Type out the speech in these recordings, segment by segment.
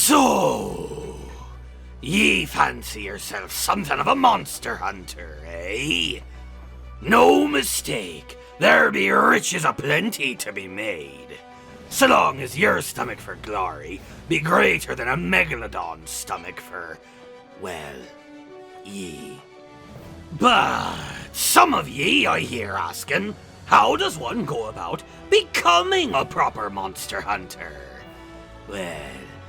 So, ye fancy yourself something of a monster hunter, eh? No mistake, there be riches aplenty to be made, so long as your stomach for glory be greater than a Megalodon's stomach for, well, ye. But some of ye I hear asking, how does one go about becoming a proper monster hunter? Well,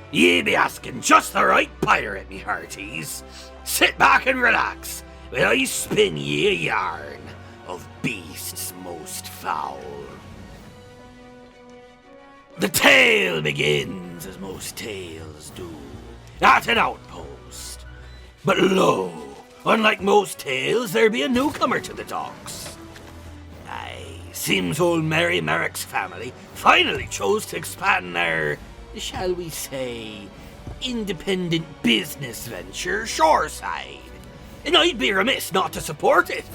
ye be asking just the right pirate, me hearties. Sit back and relax while I spin ye a yarn of beasts most foul. The tale begins as most tales do, at an outpost. But lo, unlike most tales, there be a newcomer to the docks. Aye, seems old Mary Merrick's family finally chose to expand their, shall we say, independent business venture shoreside. And I'd be remiss not to support it,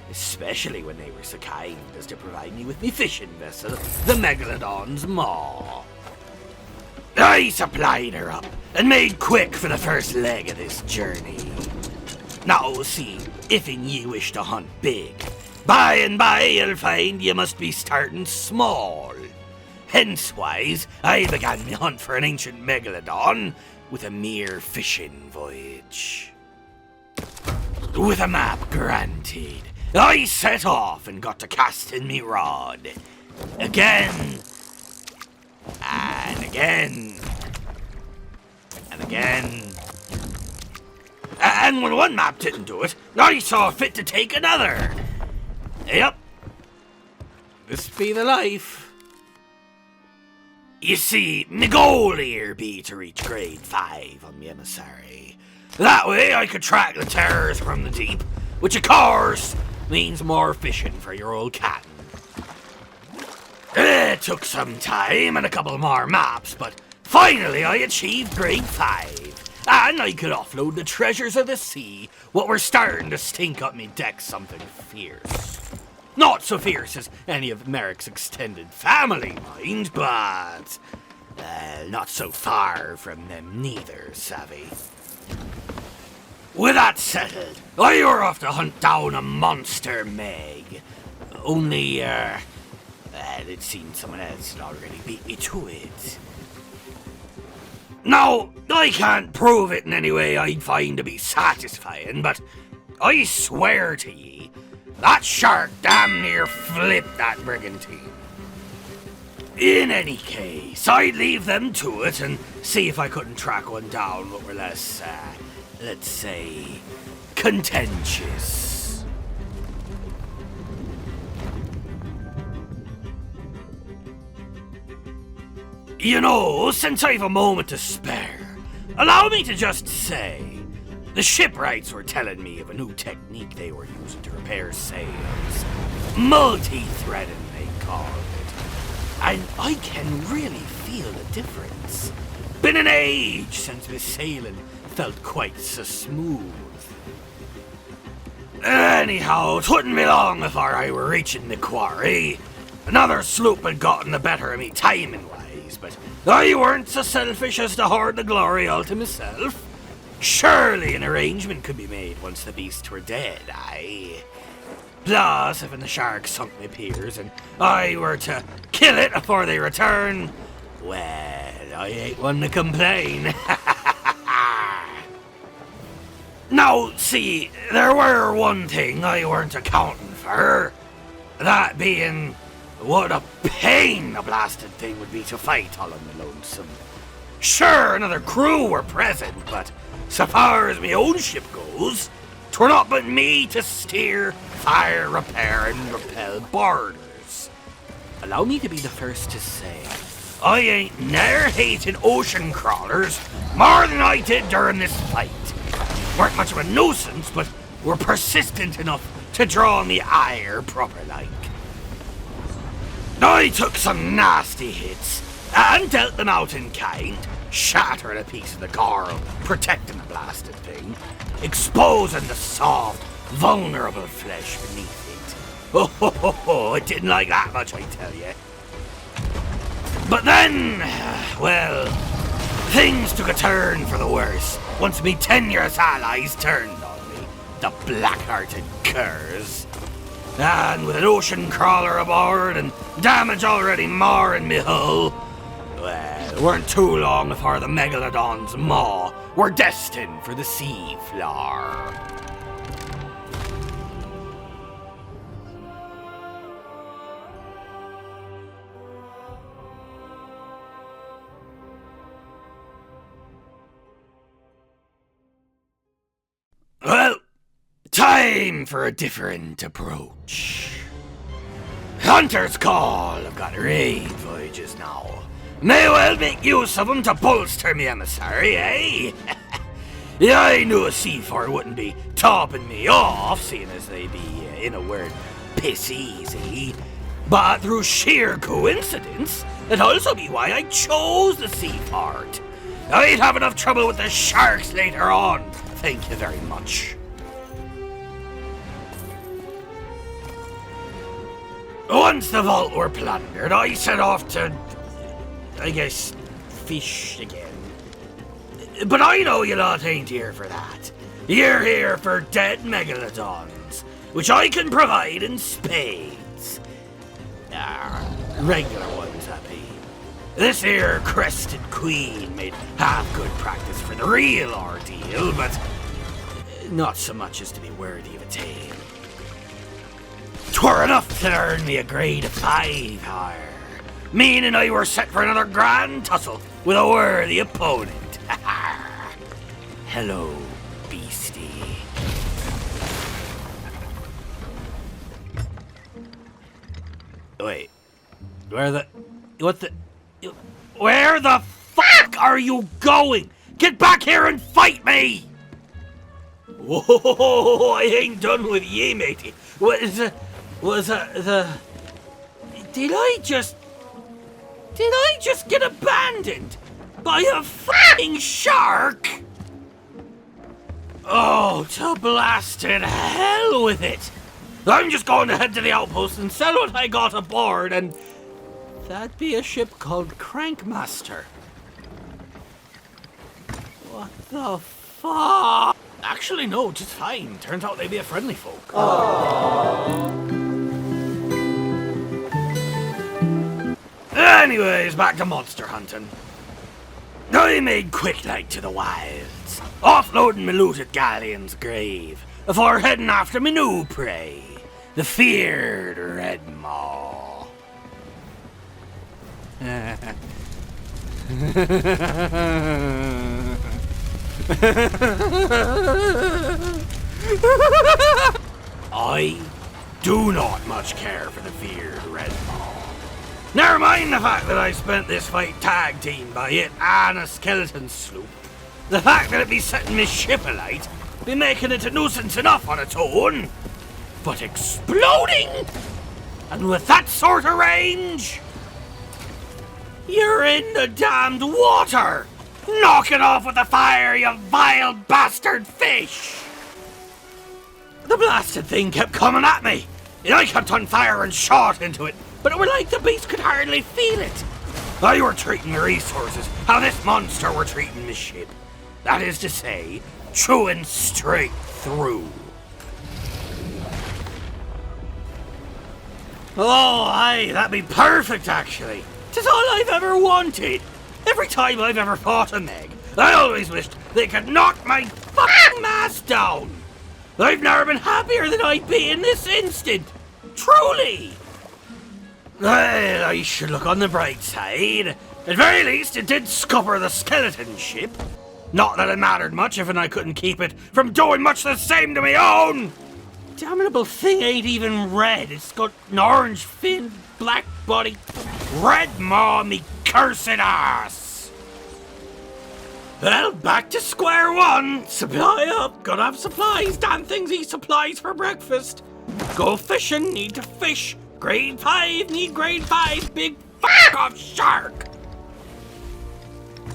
especially when they were so kind as to provide me with me fishing vessel, the Megalodons' Maw. I supplied her up and made quick for the first leg of this journey. Now see, if ye wish to hunt big, by and by you'll find you must be starting small. Hence-wise, I began my hunt for an ancient Megalodon with a mere fishing voyage. With a map granted, I set off and got to casting me rod. Again, and again, and again. And when one map didn't do it, I saw fit to take another. Yep, this be the life. You see, me goal here be to reach grade 5 on the Emissary. That way I could track the terrors from the deep, which of course means more fishing for your old cat. It took some time and a couple more maps, but finally I achieved grade 5, and I could offload the treasures of the sea, what were starting to stink up me deck something fierce. Not so fierce as any of Merrick's extended family, mind, but not so far from them neither, savvy. With that settled, I were off to hunt down a monster Meg. Only, it seemed someone else had already beat me to it. Now, I can't prove it in any way I'd find to be satisfying, but I swear to ye, that shark damn near flipped that brigantine. In any case, I'd leave them to it and see if I couldn't track one down what were less, let's say, contentious. You know, since I've a moment to spare, allow me to just say, the shipwrights were telling me of a new technique they were using to repair sails. Multi-threading, they called it. And I can really feel the difference. Been an age since my sailing felt quite so smooth. Anyhow, 'twouldn't be long before I were reaching the quarry. Another sloop had gotten the better of me timing-wise, but I weren't so selfish as to hoard the glory all to myself. Surely an arrangement could be made once the beasts were dead, aye. Plus, if the shark sunk my piers and I were to kill it before they return, well, I ain't one to complain. Now, see, there were one thing I weren't accounting for. That being, what a pain the blasted thing would be to fight all on the lonesome. Sure, another crew were present, but so far as my own ship goes, 'twere not but me to steer, fire, repair, and repel boarders. Allow me to be the first to say, I ain't ne'er hated ocean crawlers more than I did during this fight. Weren't much of a nuisance, but were persistent enough to draw me ire proper like. I took some nasty hits, and dealt them out in kind, shattering a piece of the coral, protecting the blasted thing, exposing the soft, vulnerable flesh beneath it. Oh, it didn't like that much, I tell you. But then, well, Things took a turn for the worse once me tenuous allies turned on me, the black-hearted curs. And with an ocean crawler aboard and damage already marring me hull, well, it weren't too long before the Megalodons' maw were destined for the sea floor. Well, time for a different approach. Hunter's Call have got raid voyages now. May well make use of them to bolster me emissary, eh? Yeah, I knew a seaford wouldn't be topping me off, seeing as they be, in a word, piss easy. But through sheer coincidence, it'd also be why I chose the seaford. I'd have enough trouble with the sharks later on. Thank you very much. Once the vault were plundered, I set off to, I guess, fish again. But I know you lot ain't here for that. You're here for dead Megalodons, which I can provide in spades. Regular ones, happy. This here crested queen made half good practice for the real ordeal, but not so much as to be worthy of a tale. 'Twere enough to earn me a grade of 5 higher, meaning I were set for another grand tussle with a worthy opponent. Hello, beastie. Wait, where the fuck are you going? Get back here and fight me! Whoa, I ain't done with ye, matey. Did I just get abandoned by a fucking shark? Oh, to blasted hell with it! I'm just going to head to the outpost and sell what I got aboard, and that'd be a ship called Crankmaster. What the fuck? Actually, no, just fine. Turns out they be a friendly folk. Anyways, back to monster hunting. I made quick like to the wilds, offloading my loot at Galleon's grave, before heading after my new prey, the Feared Redmaw. I do not much care for the Feared Redmaw. Never mind the fact that I spent this fight tag teamed by it and a skeleton sloop. The fact that it be setting me ship alight be making it a nuisance enough on its own. But exploding? And with that sort of range? You're in the damned water! Knock it off with the fire, you vile bastard fish! The blasted thing kept coming at me, and I kept on firing shot into it, but it were like the beast could hardly feel it. I were treating the resources how this monster were treating the ship. That is to say, chewing straight through. Oh, aye, that'd be perfect, actually. 'Tis all I've ever wanted. Every time I've ever fought a Meg, I always wished they could knock my fucking mast down. I've never been happier than I'd be in this instant. Truly. Well, I should look on the bright side. At very least, it did scupper the skeleton ship. Not that it mattered much if I couldn't keep it from doing much the same to me own. Damnable thing ain't even red. It's got an orange fin, black body, red maw, me cursed ass. Well, back to square one. Supply up. Gotta have supplies. Damn things eat supplies for breakfast. Go fishing, need to fish. Grade 5, need grade 5. Big fuck off shark.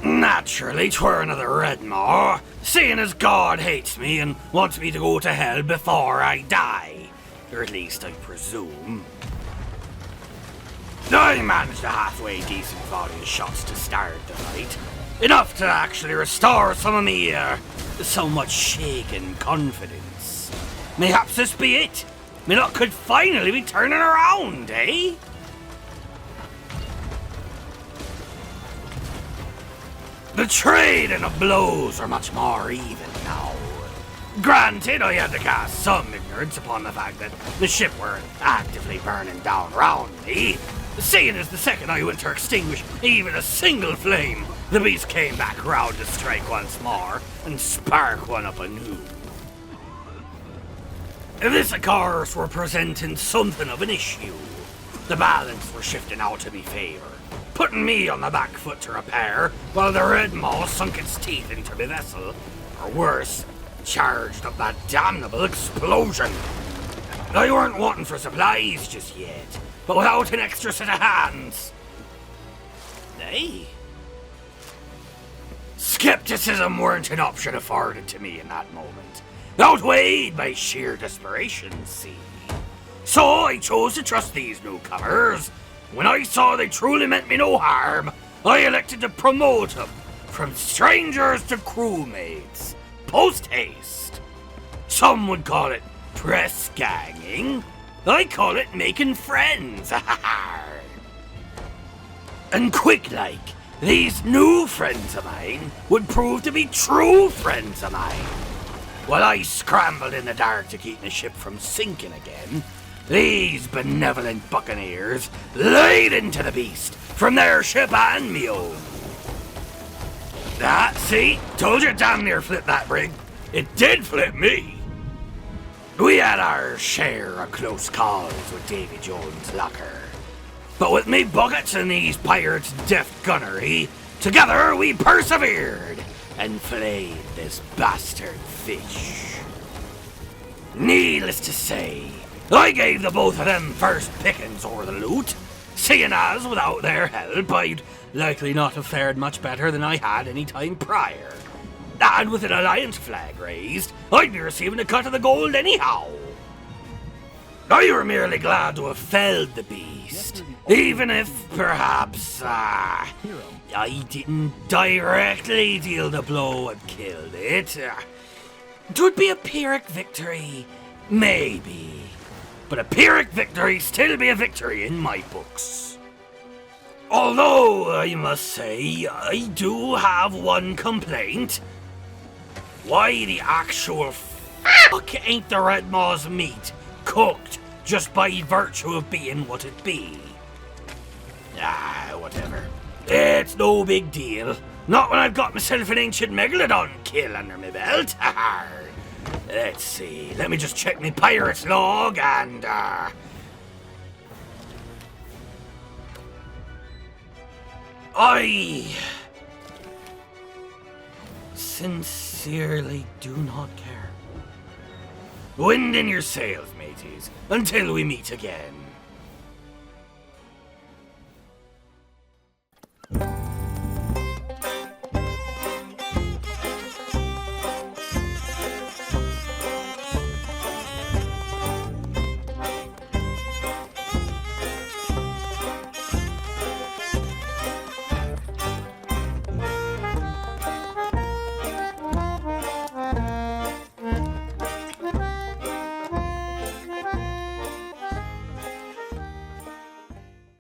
Naturally, 'twere another Redmaw, seeing as God hates me and wants me to go to hell before I die. Or at least I presume. I managed a halfway decent volley of shots to start the night, Enough to actually restore some of me, somewhat shaken confidence. Mayhaps this be it. Me luck could finally be turning around, eh? The trade and the blows are much more even now. Granted, I had to cast some ignorance upon the fact that the ship were actively burning down round me. Seeing as the second I went to extinguish even a single flame, the beast came back round to strike once more and spark one up anew. This, of course, were presenting something of an issue. The balance were shifting out to me favour, putting me on the back foot to repair, while the Redmaw sunk its teeth into my vessel, or worse, charged up that damnable explosion. I weren't wanting for supplies just yet, but without an extra set of hands. Nay. Skepticism weren't an option afforded to me in that moment, outweighed by sheer desperation, see. So I chose to trust these newcomers. When I saw they truly meant me no harm, I elected to promote them from strangers to crewmates, post-haste. Some would call it press ganging. I call it making friends. And quick like, these new friends of mine would prove to be true friends of mine. While I scrambled in the dark to keep the ship from sinking again, these benevolent buccaneers laid into the beast from their ship and me own. See? Told you damn near flipped that brig. It did flip me. We had our share of close calls with Davy Jones' locker. But with me buckets and these pirates' deft gunnery, together we persevered and flayed this bastard fish. Needless to say, I gave the both of them first pickings over the loot, seeing as without their help I'd likely not have fared much better than I had any time prior. And with an alliance flag raised, I'd be receiving a cut of the gold anyhow. I were merely glad to have felled the beast, even if perhaps I didn't directly deal the blow and killed it. 'Twould be a Pyrrhic victory, maybe. But a Pyrrhic victory still be a victory in my books. Although, I must say, I do have one complaint. Why the actual fuck ain't the Redmaw's meat cooked just by virtue of being what it be? Whatever. It's no big deal. Not when I've got myself an ancient Megalodon kill under my belt. Let's see. Let me just check my pirate's log and, I sincerely do not care. Wind in your sails, mateys, until we meet again.